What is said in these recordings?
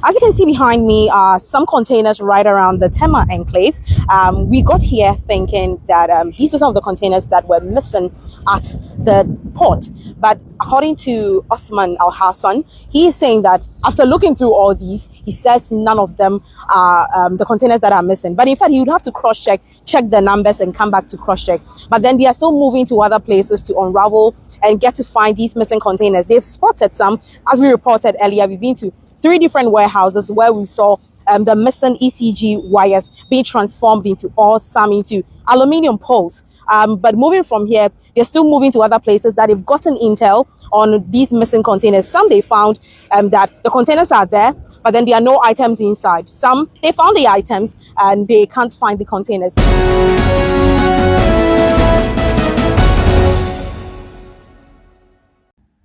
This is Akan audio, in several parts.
As you can see behind me are some containers right around the Tema enclave. We got here thinking that these are some of the containers that were missing at the port. But according to Osman Al Hassan, he is saying that after looking through all these, he says none of them are the containers that are missing. But in fact, he would have to check the numbers and come back to cross-check. But then they are still moving to other places to unravel and get to find these missing containers. They've spotted some, as we reported earlier. We've been to 3 different warehouses where we saw the missing ECG wires being transformed into or some into aluminium poles. But moving from here, they're still moving to other places that they've gotten intel on these missing containers. Some they found that the containers are there, but then there are no items inside. Some they found the items and they can't find the containers.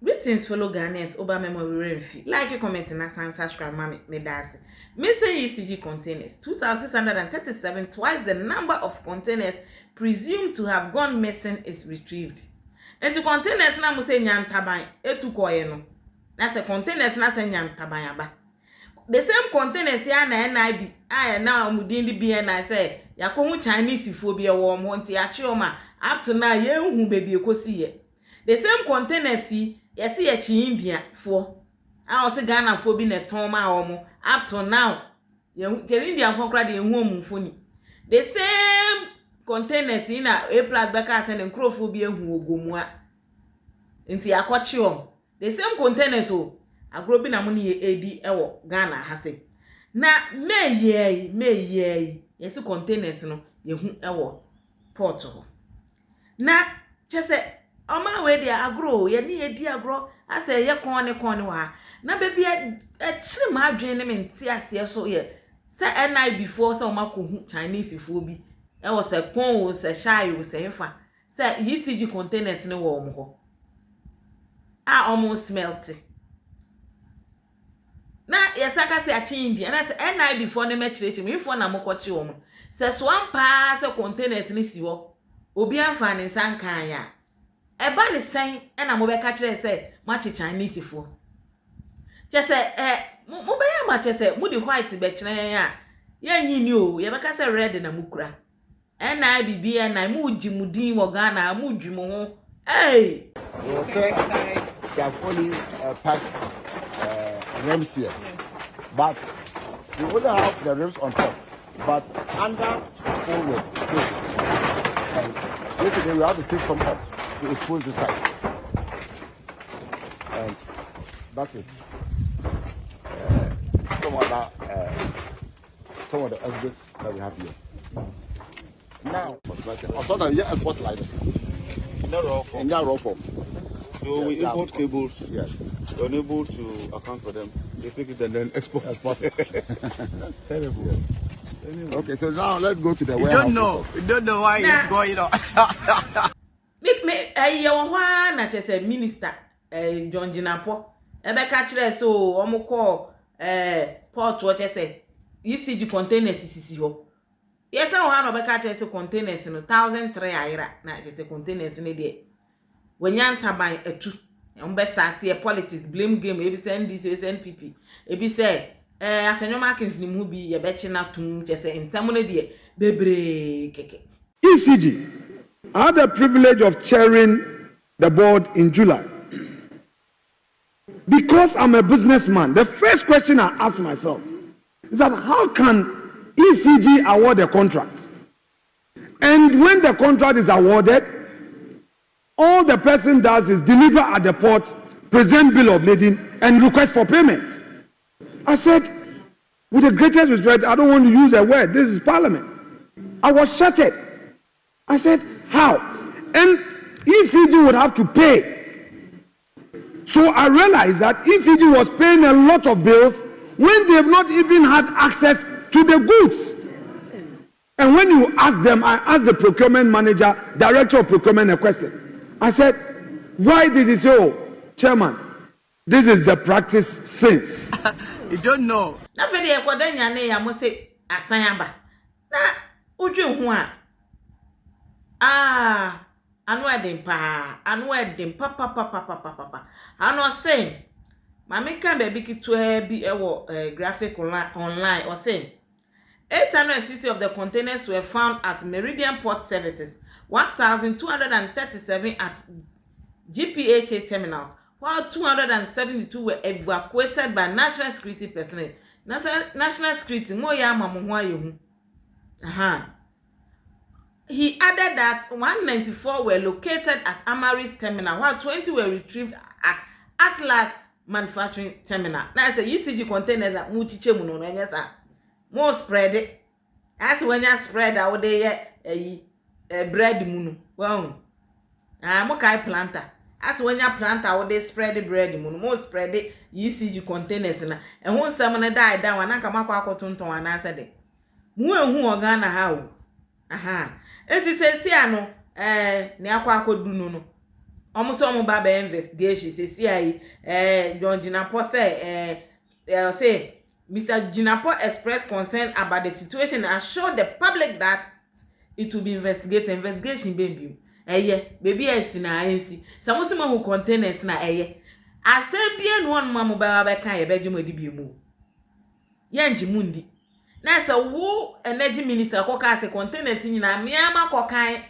Greetings, fellow Ghanaians. Obama Memory Fee. Like, comment, and subscribe. Missing ECG containers 2,637, twice the number of containers presumed to have gone missing is retrieved. And to containers na mo say nyam taban etu koye no. Na say containers na say nyam taban aba. The same containers ya na NIB na omudin di bi na say yakohu Chinese fo bi e wo mo nti ya chi o ma up to now ye hu baby ekosi ye. The same containers yes ye chi India fo a o se Ghana fo bi na ton ma o mo up to now ye India fo kra de hu omufoni. The same containers in A plus beka send nkrofo bi ehu ogomua nti akwachi om. The same containers o agro bi na mo ne edi ewo Ghana hase na meye yes containers no ye hu ewo port ho na chese oma we dia agro ye ne edi agro ase ye kon ne wa na bebi chiri ma adwen ne menti ase so ye se NI before se o makohu Chinese fo bi was a pon was a shy was a fa say ECG containers no wo ho almost melted na yesaka say a chindi and I say NI before ne mechireti me for na mokochi wo say so ampa say containers ni si wo obi anfa ne nsankan ya e ba ne sen e na mo be ka kire say machi Chinese fo che say mo be ya ma che say mo di white be kire ya yin ni o ye be ka say red na mukura ena bibi na mu jimudin wo Ghana mu dwumo ho hey okay they have only packed rims here but we would have the rims on top but under forward and yesterday we have to take some up to expose the side and that is some of the evidence that we have here. Now, I saw that here export like this. In that raw form. So we import cables. Yes. We're unable to account for them. They take it and then export it. That's terrible. Yes. Anyway. Okay, so now let's go to the warehouse. You don't know why it's going on. me you wa na chese minister John Jinapo ebe ka kire so omukọ port wo chese ECG containers sisi ho. Yes, I want to catch a containers in 1,003 aira. Now, it's a containers in the when you enter by a two, and best start here politics, blame game, maybe send this, NPP. Maybe say, after no markings in the movie, you're betting not to just say in some of the baby keke. ECG, I had the privilege of chairing the board in July. Because I'm a businessman, the first question I ask myself is that how can ECG award a contract? And when the contract is awarded, all the person does is deliver at the port, present bill of lading, and request for payment. I said, with the greatest respect, I don't want to use a word. This is Parliament. I was shattered. I said, how? And ECG would have to pay. So I realized that ECG was paying a lot of bills when they have not even had access to the goods. And when you ask them, I asked the procurement manager, director of procurement, a question. I said, why did he say, oh, chairman, this is the practice since. You don't know. Na fe de ekoda nyane ya mo se asan aba. Na udwe hu anu edem pa, anu edem pa. Anu say Mama kan baby kitwa bi ewo graphic online or say 860 of the containers were found at Meridian Port Services, 1,237 at GPHA terminals, while 272 were evacuated by national security personnel. National security, moya mamuwa yuhu. He added that 194 were located at Amaris terminal, while 20 were retrieved at Atlas manufacturing terminal. Now I say ECG containers that muchiche muno nyesa. More spread it. As when you spread out there bread muno. Well, mo kai planter. As when you plant out there spread the bread muno. More spread it ECG containers na. And one someone die down wanaka makwa akotonton anasa de. Mu ehu organa ha o. Enti sesi ano ne akwa akodu no. Omuso omu ba be investigation sesi ayi John Jinapo say Mr. Jinapo expressed concern about the situation and assured the public that it will be investigated. Investigation baby. Baby esi na ensi. Samusima who containers na asembie no one mamu ba kan ye beji modi bi mu. Yenji mundi. Na se wo energy minister koka se containers nyina miama kokan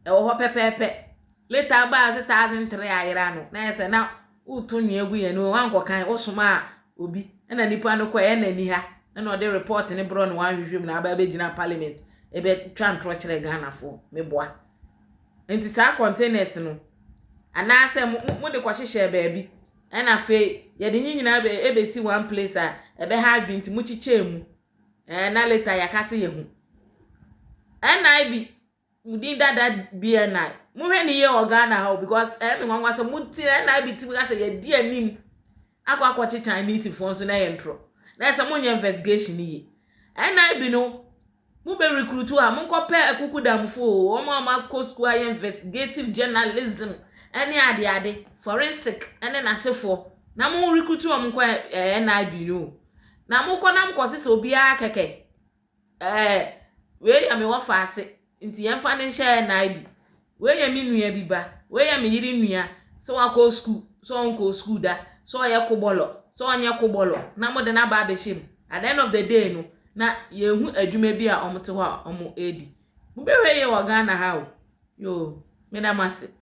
ho pepepe. Later ba 1,003 ayira no. Na se na utu nwe ye no wan kokan osuma obi. Na nipa no kwa na ni ha. Na no de report ni bro no wan hwehwem na aba begina parliament. Ebe twa ntro kire Ghana fo meboa. Enti sa containers no ana se mo de kwahyehyɛ baabi. Na fe ye de nyina be ebe si one place a ebe ha adwinti mu chiche mu. Na later yakase ye hu. Na bi mudin dada bi na. Mo hwe ni ye Ghana ha because me nwanwa se muti na bi ti ga se ye di anim. Akwa Chinese phone so na yentro. Na se mo nya investigation yi. Na bi no mu be recruit a mo nkɔ pɛ akuku damfo o ma ko school investigative journalism any ade forensic ene na sefo na mo recruit o mo nkɔ na bi no. Na mo kɔ na mo kɔ se obi a keke we ya me wo faase nti yemfa ne nhye na bi we ya mi nua bi ba we ya me yiri nua so akɔ school so onko school da so ye kobolo so onye kobolo na mo de na ba be shim at the end of the day no na yehu adwuma bi a omote ho a omo edi mu be we ye Ghana ha o yo me da mase